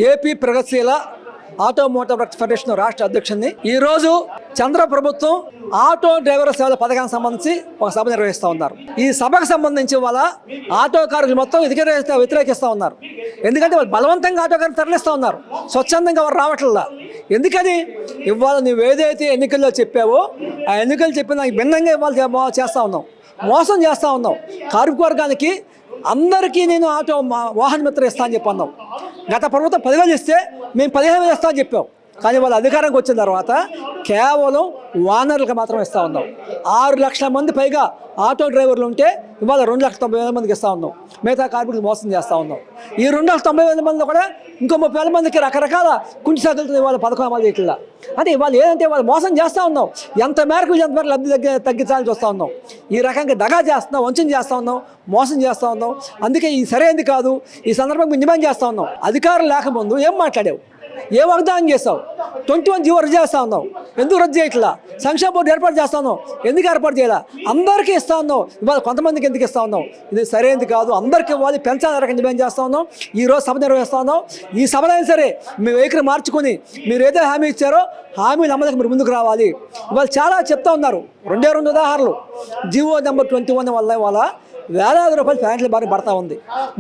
AP ప్రగతిశీల auto motor works federation రాష్ట్ర అధ్యక్షుడిని. ఈరోజు చంద్ర ప్రభుత్వం ఆటో డ్రైవర్ సేవల పథకానికి సంబంధించి ఒక సభ నిర్వహిస్తూ ఉన్నారు. ఈ సభకు సంబంధించి వాళ్ళ ఆటో కార్మికులు మొత్తం వ్యతిరేకిస్తూ ఉన్నారు. ఎందుకంటే వాళ్ళు బలవంతంగా ఆటో కార్మికులు తరలిస్తూ ఉన్నారు, స్వచ్ఛందంగా వారు రావట్లా. ఎందుకని? ఇవాళ నువ్వు ఏదైతే ఎన్నికల్లో చెప్పావో ఆ ఎన్నికలు చెప్పిన భిన్నంగా ఇవాళ చేస్తూ ఉన్నావు, మోసం చేస్తూ ఉన్నావు. కార్మిక వర్గానికి అందరికీ నేను ఆటో వాహన మిత్ర ఇస్తా అని చెప్పి అన్నావు. గత ప్రభుత్వం 10,000 ఇస్తే మేము 15,000 ఇస్తా అని చెప్పాం. కానీ వాళ్ళ అధికారంకి వచ్చిన తర్వాత కేవలం వానర్లకు మాత్రం ఇస్తూ ఉన్నాం. 6 లక్షల మంది పైగా ఆటో డ్రైవర్లు ఉంటే ఇవాళ 2,90,000 మందికి ఇస్తూ ఉన్నాం. మిగతా కార్మికులు మోసం చేస్తూ ఉన్నాం. ఈ 2,90,000 మందిలో కూడా ఇంకో 30,000 మందికి రకరకాల కుంటి సాగులతో ఇవాళ పథకం అమలు చేయట్లా. అంటే ఇవాళ ఏంటంటే వాళ్ళు మోసం చేస్తూ ఉన్నాం. ఎంత మేరకు లబ్ధి తగ్గించాలని చూస్తూ ఉన్నాం. ఈ రకంగా దగా చేస్తున్నాం, వంచన చేస్తూ ఉన్నాం, మోసం చేస్తూ ఉన్నాం. అందుకే ఈ సరైనది కాదు. ఈ సందర్భంగా డిమాండ్ చేస్తూ ఉన్నాం. అధికారం లేకముందు ఏం మాట్లాడావు, ఏ వాగ్దానం చేస్తావు? 21 జీవో రద్దు చేస్తా ఉన్నావు, ఎందుకు రద్దు చేయట్లా? సంక్షేమ బోర్డు ఏర్పాటు చేస్తా ఉన్నావు, ఎందుకు ఏర్పాటు చేయాలా? అందరికీ ఇస్తా ఉన్నావు, ఇవాళ కొంతమందికి ఎందుకు ఇస్తా ఉన్నావు? ఇది సరైనది కాదు. అందరికీ ఇవ్వాలి, పెంచాలని రకం డిమాండ్ చేస్తా ఉన్నాం. ఈరోజు సభ నిర్వహిస్తా ఉన్నాం. ఈ సభలైనా సరే మీ వైఖరి మార్చుకొని మీరు ఏదైతే హామీ ఇచ్చారో హామీలు అమలుకి మీరు ముందుకు రావాలి. ఇవాళ చాలా చెప్తా ఉన్నారు. 2 ఉదాహరణలు. జీవో నెంబర్ 21 వల్ల ఇవాళ వేలాది రూపాయలు పెనాల్టీ భారం పడతా ఉంది.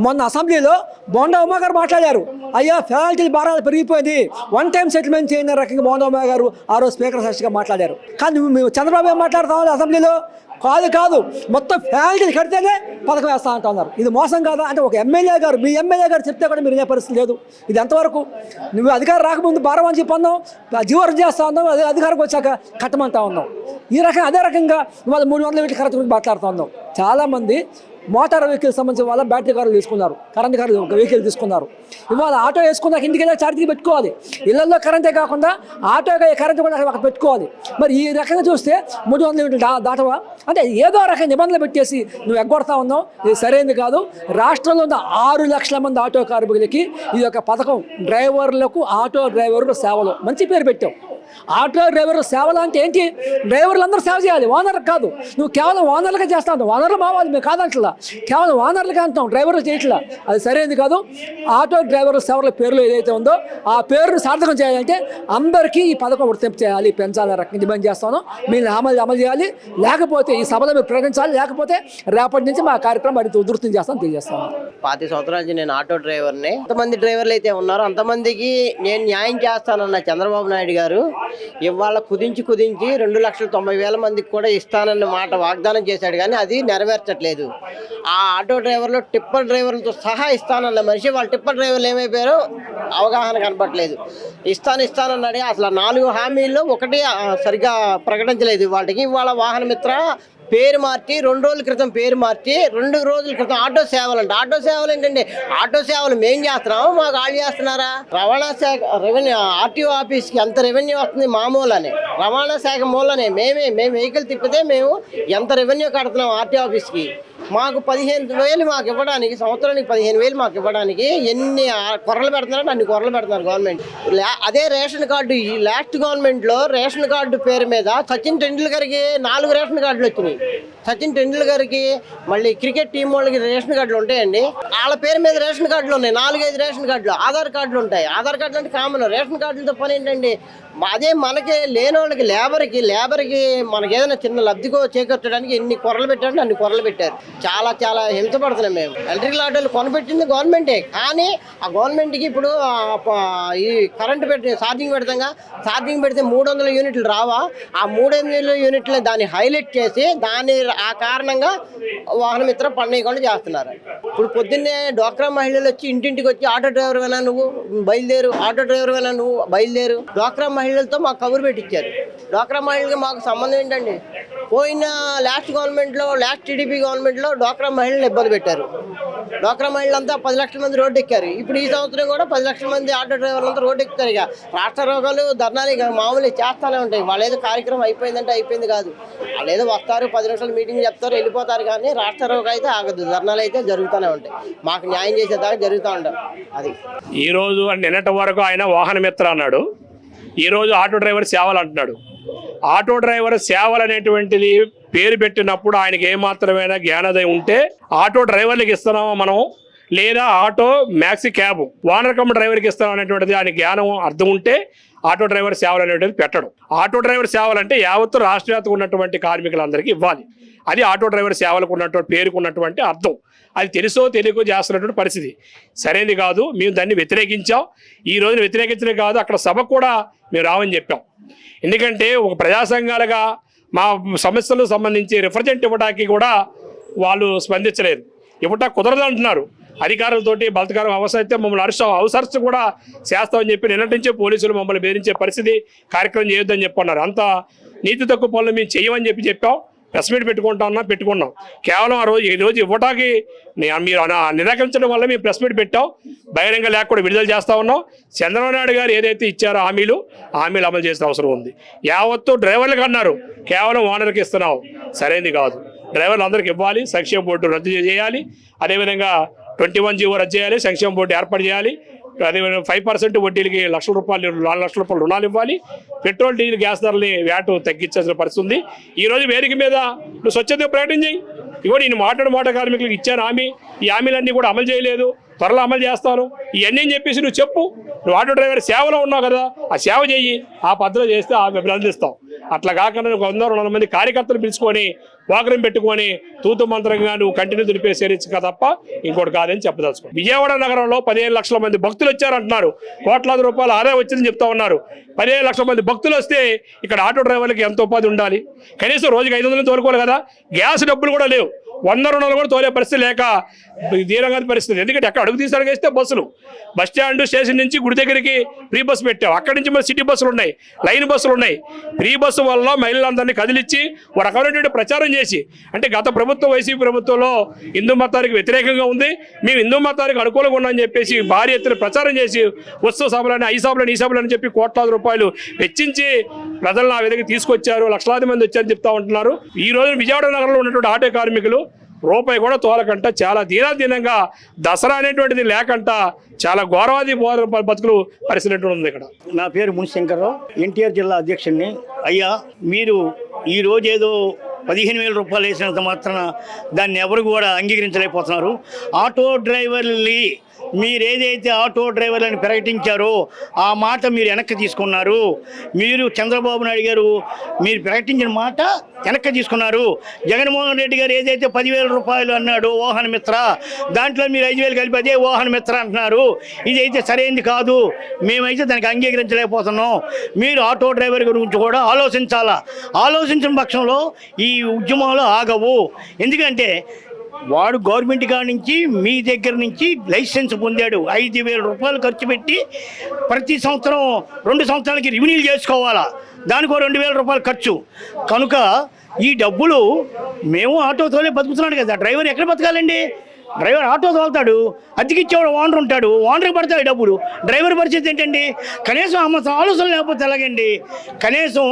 మొన్న అసెంబ్లీలో బోండా ఉమా గారు మాట్లాడారు, అయ్యా పెనాల్టీ భారాలు పెరిగిపోయింది, 1 టైం సెటిల్మెంట్ చేయని రకంగా బోండా ఉమా గారు ఆ రోజు స్పీకర్ సాక్షిగా మాట్లాడారు. కానీ మేము చంద్రబాబు ఏం మాట్లాడుతాం అసెంబ్లీలో? కాదు మొత్తం పెనాల్టీలు కడితేనే పథకం వేస్తా అంటా ఉన్నారు. ఇది మోసం కాదా? అంటే ఒక ఎమ్మెల్యే గారు, మీ ఎమ్మెల్యే గారు చెప్తే కూడా మీరు వినే పరిస్థితి లేదు. ఇది ఎంతవరకు? నువ్వు అధికారం రాకముందు భారం అని చెప్పి అన్నావు, జీవో రద్దు చేస్తా ఉన్నావు, అదే అధికారం వచ్చాక కట్టమంటా ఉన్నావు. ఈ రకంగా అదే రకంగా ఇవాళ 300 వీటి ఖర్చు గురించి మాట్లాడుతూ ఉన్నావు. చాలామంది మోటార్ వెహికల్ సంబంధించిన వాళ్ళ బ్యాటరీ కార్లు తీసుకున్నారు, కరెంట్ కార్లు వెహికల్ తీసుకున్నారు. ఇవాళ ఆటో వేసుకున్నాక ఇంటికి వెళ్ళి ఛార్జీకి పెట్టుకోవాలి. ఇళ్లలో కరెంటే కాకుండా ఆటో కరెంట్ కూడా అక్కడ పెట్టుకోవాలి. మరి ఈ రకంగా చూస్తే 300 యూనిట్లు దాటవా? అంటే ఏదో రకంగా నిబంధనలు పెట్టేసి నువ్వు ఎగ్గొడతా ఉన్నావు. ఇది సరైనది కాదు. రాష్ట్రంలో ఉన్న 6 లక్షల మంది ఆటో కార్మికులకి ఈ యొక్క పథకం డ్రైవర్లకు ఆటో డ్రైవర్ల సేవలు మంచి పేరు పెట్టావు. ఆటో డ్రైవర్ల సేవలు అంటే ఏంటి? డ్రైవర్లు అందరూ సేవ చేయాలి, ఓనర్లకు కాదు. నువ్వు కేవలం ఓనర్లుగా చేస్తా ఉంటావు. ఓనర్లు మావాలి, మేము కాదంటలా, కేవలం ఓనర్లుగా అంటాం, డ్రైవర్లు చేయట్లా. అది సరైనది కాదు. ఆటో డ్రైవర్ల సేవల పేర్లు ఏదైతే ఉందో ఆ పేరును సార్థకం చేయాలంటే అందరికీ ఈ పథకం వర్తింపు చేయాలి, పెంచాలి రకంగా డిమాండ్ చేస్తాను. మీరు అమలు చేయాలి. లేకపోతే ఈ సభలో మీరు ప్రకటించాలి. లేకపోతే రేపటి నుంచి మా కార్యక్రమం అడిగి ఉధృతం చేస్తాను, తెలియజేస్తాను. 25 సంవత్సరాల నుంచి నేను ఆటో డ్రైవర్ని. ఎంతమంది డ్రైవర్లు అయితే ఉన్నారో అంతమందికి నేను న్యాయం చేస్తానన్న చంద్రబాబు నాయుడు గారు ఇవాళ కుదించి 2,90,000 మందికి కూడా ఇస్తానన్న మాట వాగ్దానం చేశాడు, కానీ అది నెరవేర్చట్లేదు. ఆ ఆటో డ్రైవర్లు టిప్పర్ డ్రైవర్లతో సహా ఇస్తానన్న మనిషి వాళ్ళ టిప్పర్ డ్రైవర్లు ఏమైపోయారో అవగాహన కనపట్లేదు. ఇస్తానన్నాడే అసలు 4 హామీల్లో ఒకటి సరిగ్గా ప్రకటించలేదు. వాటికి ఇవాళ వాహన మిత్ర పేరు మార్చి 2 రోజుల క్రితం పేరు మార్చి 2 రోజుల క్రితం ఆటో సేవలు అంట. ఆటో సేవలు ఏంటండి? ఆటో సేవలు మేము చేస్తున్నాము, మాకు వాళ్ళు చేస్తున్నారా? రవాణా శాఖ రెవెన్యూ ఆర్టీఓ ఆఫీస్కి ఎంత రెవెన్యూ వస్తుంది మామూలని, రవాణా శాఖ మూలనే మేము వెహికల్ తిప్పితే మేము ఎంత రెవెన్యూ కడుతున్నాం ఆర్టీఓ ఆఫీస్కి. మాకు 15,000 మాకు ఇవ్వడానికి, సంవత్సరానికి 15,000 మాకు ఇవ్వడానికి ఎన్ని కొర్రలు పెడుతున్నారంటే అన్ని కొర్రలు పెడుతున్నారు గవర్నమెంట్. అదే రేషన్ కార్డు, ఈ లాస్ట్ గవర్నమెంట్లో రేషన్ కార్డు పేరు మీద సచిన్ టెండూల్కర్కి 4 రేషన్ కార్డులు వచ్చినాయి. సచిన్ టెండూల్కర్కి మళ్ళీ క్రికెట్ టీం వాళ్ళకి రేషన్ కార్డులు ఉంటాయండి. వాళ్ళ పేరు మీద రేషన్ కార్డులు ఉన్నాయి, 4-5 రేషన్ కార్డులు. ఆధార్ కార్డులు ఉంటాయి. ఆధార్ కార్డులు అంటే కామన్. రేషన్ కార్డులతో పని ఏంటండి? అదే మనకి లేని వాళ్ళకి లేబర్కి మనకి ఏదైనా చిన్న లబ్ధికో చేకూర్చడానికి ఎన్ని కొరలు పెట్టారంటే అన్ని కొరలు పెట్టారు. చాలా హింసపడుతున్నాం మేము. ఎలక్ట్రికల్ ఆటోలు కొనపెట్టింది గవర్నమెంటే, కానీ ఆ గవర్నమెంట్కి ఇప్పుడు ఈ కరెంటు పెట్టి ఛార్జింగ్ ఛార్జింగ్ పెడితే 300 యూనిట్లు రావా? ఆ 300 యూనిట్లు దాన్ని హైలైట్ చేసి ఆ కారణంగా వాహన మిత్ర పన్నేయకుండా చేస్తున్నారు. ఇప్పుడు పొద్దున్నే డ్వాక్రా మహిళలు వచ్చి ఇంటింటికి వచ్చి ఆటో డ్రైవర్ వేనా నువ్వు బయలుదేరు, ఆటో డ్రైవర్ వేనా నువ్వు బయలుదేరు. డ్వాక్రా మహిళలతో మాకు కబురు పెట్టించారు. డ్వాక్రా మహిళలకి మాకు సంబంధం ఏంటండి? పోయిన లాస్ట్ టీడీపీ గవర్నమెంట్లో డ్వాక్రా మహిళలను ఇబ్బంది పెట్టారు. డ్వాక్రా మహిళలంతా 10 లక్షల మంది రోడ్డు ఎక్కారు. ఇప్పుడు ఈ సంవత్సరం కూడా 10 లక్షల మంది ఆటో డ్రైవర్లంతా రోడ్డు ఎక్కుతారు. ఇక రాష్ట్ర రోగాలు ధర్నాలు ఇక మామూలు చేస్తూనే ఉంటాయి. వాళ్ళు ఏదో కార్యక్రమం అయిపోయిందంటే అయిపోయింది కాదు. వాళ్ళు ఏదో వస్తారు, 10 నిమిషాలు మీటింగ్ చెప్తారు, వెళ్ళిపోతారు. కానీ రాష్ట్ర రోగం అయితే ఆగదు, ధర్నాలు అయితే జరుగుతూనే ఉంటాయి. మాకు న్యాయం చేసేదాకా జరుగుతూ ఉంటాం. అది ఈరోజు నిన్నటి వరకు ఆయన వాహన మిత్ర అన్నాడు, ఈరోజు ఆటో డ్రైవర్ సేవలు అంటున్నాడు. ఆటో డ్రైవర్ సేవలు అనేటువంటిది పేరు పెట్టినప్పుడు ఆయనకి ఏమాత్రమైనా జ్ఞానోదయం ఉంటే ఆటో డ్రైవర్లకు ఇస్తున్నామా మనం, లేదా auto maxi cab owner cum డ్రైవర్కి ఇస్తాం అనేటువంటిది ఆయన జ్ఞానం అర్థం ఉంటే ఆటో డ్రైవర్ సేవలు అనేటువంటిది పెట్టడం. ఆటో డ్రైవర్ సేవలు అంటే యావత్తు రాష్ట్ర వ్యాప్తంగా ఉన్నటువంటి కార్మికులందరికీ ఇవ్వాలి. అది ఆటో డ్రైవర్ సేవలకు ఉన్నటువంటి పేరుకు ఉన్నటువంటి అర్థం. అది తెలుసో తెలియకో చేస్తున్నటువంటి పరిస్థితి సరైనది కాదు. మేము దాన్ని వ్యతిరేకించాం. ఈ రోజున వ్యతిరేకించడం కాదు, అక్కడ సభకు కూడా మేము రావని చెప్పాం. ఎందుకంటే ఒక ప్రజా సంఘాలుగా మా సమస్యలకు సంబంధించి రిప్రజెంట్ ఇవ్వడానికి కూడా వాళ్ళు స్పందించలేదు. ఇవ్వటా కుదరదు అంటున్నారు. అధికారులతోటి బలత్కారం అవసరమైతే మమ్మల్ని అవసరస్తూ కూడా చేస్తామని చెప్పి నిన్నటి నుంచే పోలీసులు మమ్మల్ని బెదిరించే పరిస్థితి, కార్యక్రమం చేయొద్దని చెప్పన్నారు. అంత నీతి తక్కువ పనులు మేము చేయమని చెప్పాం. ప్రెస్ మీట్ పెట్టుకున్నాం. కేవలం ఈ రోజు ఇవ్వటానికి మీరు నిరాకరించడం వల్ల మేము ప్రెస్ మీట్ పెట్టాం. బహిరంగ లేఖ కూడా విడుదల చేస్తూ ఉన్నాం. చంద్రబాబు నాయుడు గారు ఏదైతే ఇచ్చారో హామీలు అమలు చేసిన అవసరం ఉంది. యావత్తు డ్రైవర్లకు అన్నారు, కేవలం ఓనర్కి ఇస్తున్నాం, సరైనది కాదు. డ్రైవర్లు అందరికి ఇవ్వాలి. సంక్షేమ బోర్డు రద్దు చేయాలి. అదేవిధంగా 21 జీవో రద్దు చేయాలి. సంక్షేమ బోర్డు ఏర్పాటు చేయాలి. అదేవిధంగా 5% వడ్డీలకి ₹1,00,000 4 లక్షల రూపాయలు రుణాలు ఇవ్వాలి. పెట్రోల్ డీజిల్ గ్యాస్ ధరల్ని వ్యాట్ తగ్గించాల్సిన పరిస్థితి ఉంది. ఈరోజు వేదిక మీద నువ్వు స్వచ్ఛత ప్రకటన చేయి. ఇగో నేను మోటార్ కార్మికులకు ఇచ్చాను హామీ, ఈ హామీలన్నీ కూడా అమలు చేయలేదు, త్వరలో అమలు చేస్తాను, ఇవన్నీ అని చెప్పేసి నువ్వు చెప్పు. నువ్వు ఆటో డ్రైవర్ సేవలో ఉన్నావు కదా, ఆ సేవ చెయ్యి. ఆ పద్ధతిలో చేస్తే అభినందిస్తాం. అట్లా కాకుండా 100-200 మంది కార్యకర్తలు పిలుచుకొని వాకరం పెట్టుకొని తూతు మంత్రంగా నువ్వు కంటిన్యూ దులిపేసేరిక తప్ప ఇంకోటి కాదని చెప్పదలుచుకో. విజయవాడ నగరంలో 15 లక్షల మంది భక్తులు వచ్చారంటున్నారు. కోట్లాది రూపాయల ఆదాయం వచ్చిందని చెప్తా ఉన్నారు. 15 లక్షల మంది భక్తులు వస్తే ఇక్కడ ఆటో డ్రైవర్లకి ఎంత ఉపాధి ఉండాలి? కనీసం రోజుకి 500 తోలుకోవాలి కదా. గ్యాస్ డబ్బులు కూడా లేవు. 100 రుణాలు కూడా తోలే పరిస్థితి లేక దీనంగా పరిస్థితి. ఎందుకంటే అక్కడ అడుగు తీసి అడిగేస్తే బస్సులు, బస్ స్టాండ్ స్టేషన్ నుంచి గుడి దగ్గరికి ఫ్రీ బస్సు పెట్టాం. అక్కడి నుంచి మరి సిటీ బస్సులు ఉన్నాయి, లైన్ బస్సులు ఉన్నాయి. ఫ్రీ బస్సు వల్ల మహిళలందరినీ కదిలిచ్చి ఒక రకమైనటువంటి ప్రచారం చేసి, అంటే గత ప్రభుత్వం వైసీపీ ప్రభుత్వంలో హిందూ మతానికి వ్యతిరేకంగా ఉంది, మేము హిందూ మతానికి అనుకూలంగా ఉన్నామని చెప్పేసి భారీ ఎత్తున ప్రచారం చేసి ఉత్సవ సభలని, ఈ సభలు అని చెప్పి కోట్లాది రూపాయలు వెచ్చించి ప్రజలను ఆ విధంగా తీసుకొచ్చారు. లక్షలాది మంది వచ్చారని చెప్తా ఉంటున్నారు. ఈ రోజు విజయవాడ నగరంలో ఉన్నటువంటి ఆటో కార్మికులు రూపాయి కూడా తోలకంట చాలా దీనంగా దసరా అనేటువంటిది లేకంట చాలా గౌరవాది బతుకులు పరిస్థితి ఉంది ఇక్కడ. నా పేరు మునిశంకర్రావు, ఎన్టీఆర్ జిల్లా అధ్యక్షుడిని. అయ్యా, మీరు ఈరోజు ఏదో 15,000 రూపాయలు వేసినంత మాత్రాన దాన్ని ఎవరు కూడా అంగీకరించలేకపోతున్నారు. ఆటో డ్రైవర్లని మీరు ఏదైతే ఆటో డ్రైవర్లను ప్రకటించారో ఆ మాట మీరు వెనక్కి తీసుకున్నారు. మీరు చంద్రబాబు నాయుడు గారు మీరు ప్రకటించిన మాట వెనక్కి తీసుకున్నారు. జగన్మోహన్ రెడ్డి గారు ఏదైతే 10,000 రూపాయలు అన్నాడు వాహన మిత్ర, దాంట్లో మీరు 5,000 కలిపి అదే వాహన మిత్ర అంటున్నారు. ఇదైతే సరైనది కాదు. మేమైతే దానికి అంగీకరించలేకపోతున్నాం. మీరు ఆటో డ్రైవర్ గురించి కూడా ఆలోచించాలా. ఆలోచించిన పక్షంలో ఈ ఉద్యమాలు ఆగవు. ఎందుకంటే వాడు గవర్నమెంట్ కాడ నుంచి మీ దగ్గర నుంచి లైసెన్స్ పొందాడు. 5,000 రూపాయలు ఖర్చు పెట్టి ప్రతి సంవత్సరం 2 సంవత్సరాలకి రెవెన్యూలు చేసుకోవాలా. దానికో 2,000 రూపాయలు ఖర్చు. కనుక ఈ డబ్బులు మేము ఆటోతోనే బతుకుతున్నాడు కదా. డ్రైవర్ ఎక్కడ బతకాలండి? డ్రైవర్ ఆటో తోలుతాడు, అద్దెకిచ్చేవాడు ఓనర్ ఉంటాడు, ఓనర్కి పడతాయి డబ్బులు. డ్రైవర్ పరిస్థితి ఏంటండి? కనీసం ఆలోచన లేకపోతే ఎలాగండి? కనీసం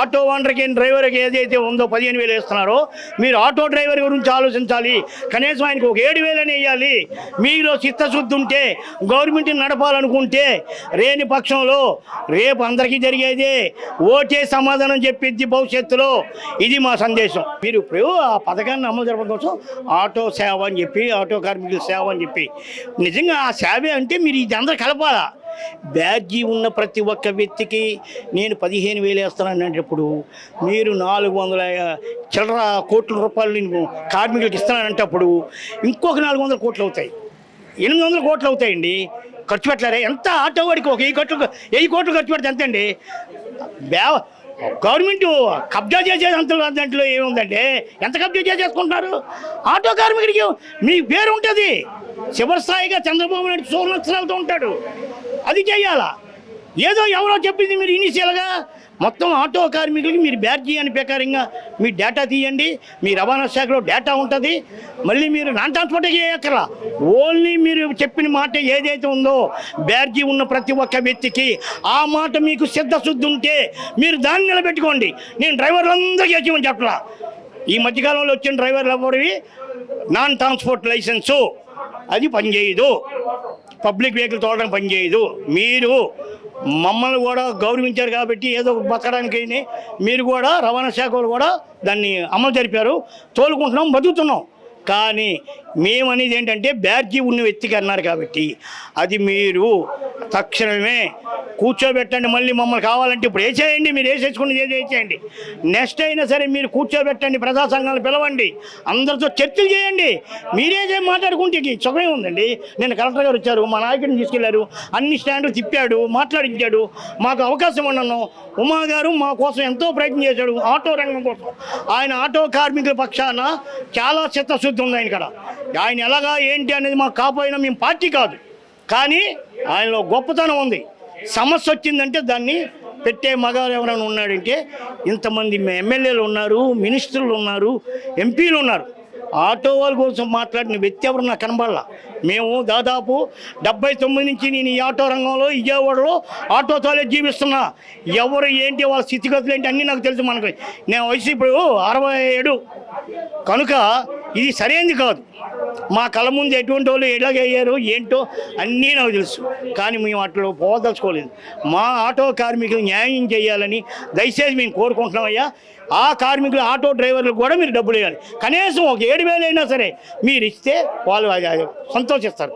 ఆటో ఓనర్కి డ్రైవర్కి ఏదైతే ఉందో 15,000 వేస్తున్నారో మీరు ఆటో డ్రైవర్ గురించి ఆలోచించాలి. కనీసం ఆయనకు ఒక 7,000 అని వేయాలి. మీలో చిత్తశుద్ధి ఉంటే, గవర్నమెంట్ని నడపాలనుకుంటే, లేని పక్షంలో రేపు అందరికీ జరిగేది ఓటే సమాధానం చెప్పిద్ది భవిష్యత్తులో. ఇది మా సందేశం. మీరు ఇప్పుడు ఆ పథకాన్ని అమలు జరపడం కోసం ఆటో సేవ అని చెప్పి, ఆటో కార్మికుల సేవ అని చెప్పి, నిజంగా ఆ సేవే అంటే మీరు ఇది అందరూ కలపాలా. బ్యాడ్జీ ఉన్న ప్రతి ఒక్క వ్యక్తికి నేను 15,000 వేస్తాననేటప్పుడు మీరు 400 చిల్లర కోట్ల రూపాయలు నేను కార్మికులకు ఇస్తానంటప్పుడు ఇంకొక 400 కోట్లు అవుతాయి, 800 కోట్లు అవుతాయండి. ఖర్చు పెట్టలేరా? ఎంత ఆటో వాడికి ఒక 1000 కోట్లు ఖర్చు పెడితే ఎంతండి? గవర్నమెంట్ కబ్జా చేసేది దాంట్లో ఏముందంటే ఎంత కబ్జా చేసేసుకుంటున్నారు? ఆటో కార్మికుడికి మీ పేరు ఉంటుంది, చివరి స్థాయిగా చంద్రబాబు నాయుడు సోమలక్షణాలతో ఉంటాడు. అది చేయాలా? ఏదో ఎవరో చెప్పింది మీరు ఇనిషియల్గా మొత్తం ఆటో కార్మికులకి మీరు బ్యాడ్జీ అని ప్రకారంగా మీ డేటా తీయండి. మీ రవాణా శాఖలో డేటా ఉంటుంది. మళ్ళీ మీరు నాన్ ట్రాన్స్పోర్ట్ చేయక్కర్లా, ఓన్లీ మీరు చెప్పిన మాట ఏదైతే ఉందో బ్యాడ్జీ ఉన్న ప్రతి ఒక్క వ్యక్తికి ఆ మాట మీకు సిద్ధశుద్ధి ఉంటే మీరు దాన్ని నిలబెట్టుకోండి. నేను డ్రైవర్లందరికీ వచ్చేమని చెప్పలా. ఈ మధ్యకాలంలో వచ్చిన డ్రైవర్లు ఎవరివి నాన్ ట్రాన్స్పోర్ట్ లైసెన్సు అది పనిచేయదు, పబ్లిక్ వెహికల్ తోలడానికి పనిచేయదు. మీరు మమ్మల్ని కూడా గౌరవించారు కాబట్టి ఏదో బతకడానికి మీరు కూడా రవాణా శాఖ కూడా దాన్ని అమలు జరిపారు. తోలుకుంటున్నాం, బతుకుతున్నాం. కానీ మేమనేది ఏంటంటే బ్యాడ్జీ ఉన్న వ్యక్తికి అన్నారు కాబట్టి అది మీరు తక్షణమే కూర్చోబెట్టండి. మళ్ళీ మమ్మల్ని కావాలంటే ఇప్పుడు వేసేయండి, మీరు వేసేసుకుని వేసేయండి. నెక్స్ట్ అయినా సరే మీరు కూర్చోబెట్టండి, ప్రజా సంఘాలు పిలవండి, అందరితో చర్చలు చేయండి. మీరేం మాట్లాడుకుంటే సుఖమే ఉందండి. నేను కలెక్టర్ గారు వచ్చారు, మా నాయకుడిని తీసుకెళ్లారు, అన్ని స్టాండ్లు తిప్పాడు, మాట్లాడించాడు, మాకు అవకాశం ఉన్నాను. ఉమా గారు మా కోసం ఎంతో ప్రయత్నం చేశాడు ఆటో రంగం కోసం. ఆయన ఆటో కార్మికుల పక్షాన చాలా చిత్తశుద్ధి ఉంది ఆయన కాడ. ఆయన ఎలాగా ఏంటి అనేది మాకు కాపోయినా మేము పార్టీ కాదు, కానీ ఆయనలో గొప్పతనం ఉంది. సమస్య వచ్చిందంటే దాన్ని పెట్టే మగారు ఎవరైనా ఉన్నాడంటే ఇంతమంది ఎమ్మెల్యేలు ఉన్నారు, మినిస్టర్లు ఉన్నారు, ఎంపీలు ఉన్నారు. ఆటో వాళ్ళ కోసం మాట్లాడిన వ్యక్తి ఎవరు నాకు కనబడాల. మేము దాదాపు 79 నుంచి నేను ఈ ఆటో రంగంలో విజయవాడలో ఆటోతోనే జీవిస్తున్నా. ఎవరు ఏంటి వాళ్ళ స్థితిగతులు ఏంటి అన్నీ నాకు తెలుసు. మనకు నేను వయసు ఇప్పుడు 67 కనుక ఇది సరైనది కాదు. మా కళ్ళ ముందు ఎటువంటి వాళ్ళు ఎలాగయ్యారు ఏంటో అన్నీ నాకు తెలుసు, కానీ మేము అట్లా పోదలుచుకోలేదు. మా ఆటో కార్మికులు న్యాయం చేయాలని దయచేసి మేము కోరుకుంటున్నామయ్యా. ఆ కార్మికులు ఆటో డ్రైవర్లకు కూడా మీరు డబ్బులు వేయాలి. కనీసం ఒక 7,000 అయినా సరే మీరు ఇస్తే వాళ్ళు సంతోషిస్తారు.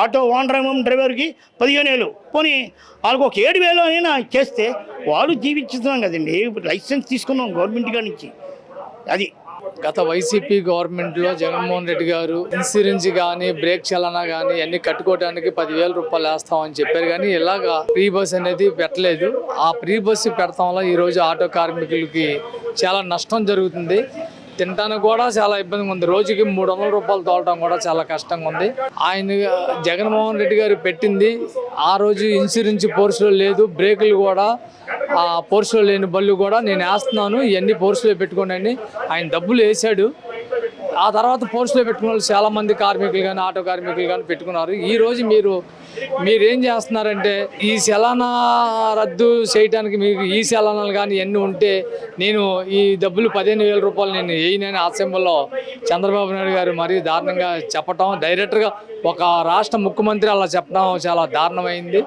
ఆటో ఓనర్ డ్రైవర్కి 15,000 పోనీ వాళ్ళకి ఒక 7,000 అయినా చేస్తే వాళ్ళు జీవిస్తున్నాం కదండి. లైసెన్స్ తీసుకున్నాం గవర్నమెంట్ గారి నుంచి. అది గత వైసీపీ గవర్నమెంట్లో జగన్మోహన్ రెడ్డి గారు ఇన్సూరెన్స్ కానీ బ్రేక్ చలనా కానీ అన్ని కట్టుకోవడానికి 10,000 రూపాయలు వేస్తామని చెప్పారు, కానీ ఇలాగా ఫ్రీ బస్ అనేది పెట్టలేదు. ఆ ఫ్రీ బస్సు పెడతాం వల్ల ఈరోజు ఆటో కార్మికులకి చాలా నష్టం జరుగుతుంది. తినడానికి కూడా చాలా ఇబ్బందిగా ఉంది. రోజుకి 300 రూపాయలు తోలటం కూడా చాలా కష్టంగా ఉంది. ఆయన జగన్మోహన్ రెడ్డి గారు పెట్టింది ఆ రోజు ఇన్సూరెన్స్ పోర్సులో లేదు, బ్రేకులు కూడా ఆ పోర్సులో లేని బళ్ళు కూడా నేను వేస్తున్నాను, ఇవన్నీ పోర్సులో పెట్టుకోండి ఆయన డబ్బులు వేసాడు. ఆ తర్వాత పోర్సులో పెట్టుకున్న వాళ్ళు చాలామంది కార్మికులు కానీ ఆటో కార్మికులు కానీ పెట్టుకున్నారు. ఈరోజు మీరేం చేస్తున్నారంటే ఈ చలానా రద్దు చేయడానికి మీకు ఈ చలానాలు కానీ ఇవన్నీ ఉంటే నేను ఈ డబ్బులు 15,000 రూపాయలు నేను వేయనని అసెంబ్లీలో చంద్రబాబు నాయుడు గారు మరీ దారుణంగా చెప్పటం, డైరెక్ట్గా ఒక రాష్ట్ర ముఖ్యమంత్రి అలా చెప్పడం చాలా దారుణమైంది.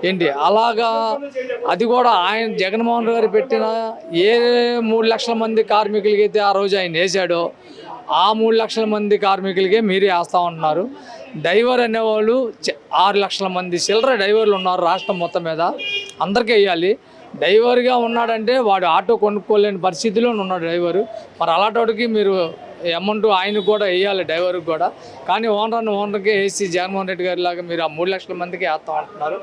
ఏంటి అలాగా అది కూడా ఆయన జగన్మోహన్ గారు పెట్టిన ఏ 3 లక్షల మంది కార్మికులకి అయితే ఆ రోజు ఆయన వేసాడో ఆ 3 లక్షల మంది కార్మికులకే మీరే వేస్తూ ఉంటున్నారు. డ్రైవర్ అనేవాళ్ళు 6 లక్షల మంది చిల్లర డ్రైవర్లు ఉన్నారు రాష్ట్రం మొత్తం మీద, అందరికీ వేయాలి. డ్రైవర్గా ఉన్నాడంటే వాడు ఆటో కొనుక్కోలేని పరిస్థితిలో ఉన్నాడు డ్రైవరు. మరి అలాంటికి మీరు అమౌంట్ ఆయనకు కూడా వేయాలి, డ్రైవర్కి కూడా. కానీ ఓనర్కే వేసి జగన్మోహన్ రెడ్డి గారి లాగా మీరు ఆ 3 లక్షల మందికి వేస్తూ ఉంటున్నారు.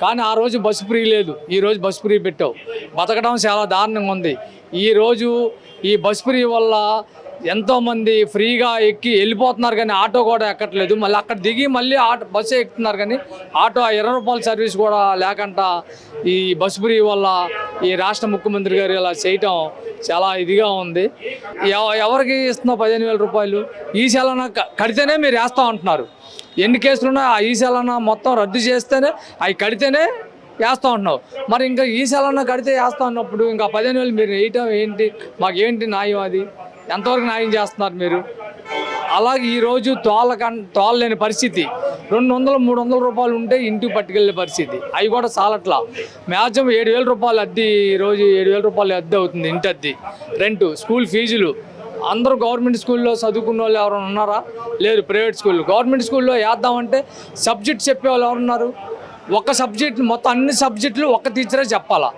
కానీ ఆ రోజు బస్సు ఫ్రీ లేదు, ఈరోజు బస్సు ఫ్రీ పెట్టావు. బతకడం చాలా దారుణంగా ఉంది. ఈరోజు ఈ బస్సు ఫ్రీ వల్ల ఎంతోమంది ఫ్రీగా ఎక్కి వెళ్ళిపోతున్నారు, కానీ ఆటో కూడా ఎక్కట్లేదు. మళ్ళీ అక్కడ దిగి మళ్ళీ బస్సు ఎక్కుతున్నారు, కానీ ఆటో 20 రూపాయల సర్వీస్ కూడా లేకుండా ఈ బస్సు ఫ్రీ వల్ల ఈ రాష్ట్ర ముఖ్యమంత్రి గారు ఇలా చేయటం చాలా ఇదిగా ఉంది. ఎవరికి ఇస్తున్నావు 15,000 రూపాయలు? ఈ చలానా కడితేనే మీరు వేస్తూ ఉంటున్నారు. ఎన్ని కేసులున్నా ఆ ఈ చలానా మొత్తం రద్దు చేస్తేనే అవి కడితేనే వేస్తూ ఉంటున్నావు. మరి ఇంకా ఈ చలానా కడితే వేస్తూ ఉన్నప్పుడు ఇంకా 15,000 మీరు వేయటం ఏంటి? మాకు ఏంటి న్యాయం? అది ఎంతవరకు న్యాయం చేస్తున్నారు మీరు? అలాగే ఈరోజు తోలలేని పరిస్థితి. 200-300 రూపాయలు ఉంటే ఇంటికి పట్టుకెళ్ళే పరిస్థితి. అవి కూడా చాలట్లా. మ్యాక్సిమం 7,000 రూపాయలు అద్దె, ఈరోజు 7,000 రూపాయలు అద్దె అవుతుంది ఇంటి అద్దె, రెంటు, స్కూల్ ఫీజులు. అందరూ గవర్నమెంట్ స్కూల్లో చదువుకున్న వాళ్ళు ఎవరైనా ఉన్నారా? లేరు. ప్రైవేట్ స్కూల్లో. గవర్నమెంట్ స్కూల్లో వేద్దామంటే సబ్జెక్ట్ చెప్పేవాళ్ళు ఎవరున్నారు? ఒక్క సబ్జెక్ట్ మొత్తం అన్ని సబ్జెక్టులు ఒక్క టీచరే చెప్పాలా?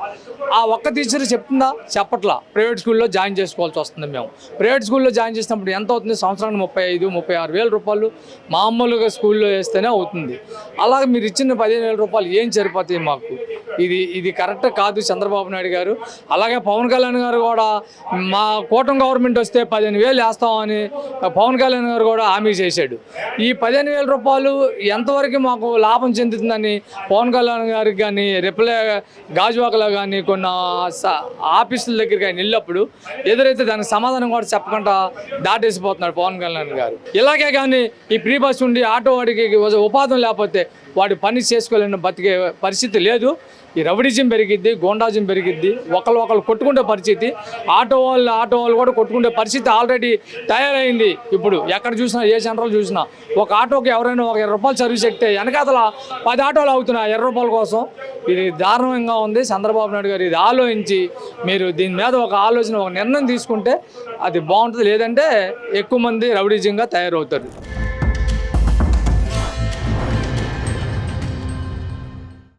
ఆ ఒక్క టీచర్ చెప్తుందా? చెప్పట్లా. ప్రైవేట్ స్కూల్లో జాయిన్ చేసుకోవాల్సి వస్తుంది. మేము ప్రైవేట్ స్కూల్లో జాయిన్ చేసినప్పుడు ఎంత అవుతుంది? సంవత్సరానికి 35-36 వేల రూపాయలు మామూలుగా స్కూల్లో వేస్తేనే అవుతుంది. అలాగే మీరు ఇచ్చిన 15,000 రూపాయలు ఏం సరిపోతాయి మాకు? ఇది కరెక్ట్ కాదు చంద్రబాబు నాయుడు గారు. అలాగే పవన్ కళ్యాణ్ గారు కూడా మా కూటమి గవర్నమెంట్ వస్తే 15,000 వేస్తామని పవన్ కళ్యాణ్ గారు కూడా హామీ చేశాడు. ఈ 15,000 రూపాయలు ఎంతవరకు మాకు లాభం చెందుతుందని పవన్ కళ్యాణ్ గారికి కానీ రిప్లై గాజువాకలో కానీ కొన్ని ఆఫీసుల దగ్గరికి ఆయన వెళ్ళినప్పుడు ఎదురైతే దానికి సమాధానం కూడా చెప్పకుండా దాటేసిపోతున్నాడు పవన్ కళ్యాణ్ గారు. ఇలాగే కానీ ఈ ఫ్రీ బస్ ఉండి ఆటో వాడికి ఉపాధి లేకపోతే వాడు పని చేసుకోలేని బతికే పరిస్థితి లేదు. ఈ రౌడీజం పెరిగిద్ది, గోండాజం పెరిగిద్ది, ఒకళ్ళు కొట్టుకుంటే పరిస్థితి, ఆటో వాళ్ళు కూడా కొట్టుకుంటే పరిస్థితి ఆల్రెడీ తయారైంది. ఇప్పుడు ఎక్కడ చూసినా, ఏ సెంటర్లో చూసినా ఒక ఆటోకి ఎవరైనా ఒక 20 రూపాయలు సర్వీస్ ఎక్కితే వెనకాతల 10 ఆటోలు అవుతున్నాయి 20 రూపాయల కోసం. ఇది దారుణంగా ఉంది. చంద్రబాబు నాయుడు గారు ఇది ఆలోచించి మీరు దీని మీద ఒక ఆలోచన, ఒక నిర్ణయం తీసుకుంటే అది బాగుంటుంది. లేదంటే ఎక్కువ మంది రౌడీజంగా తయారవుతారు.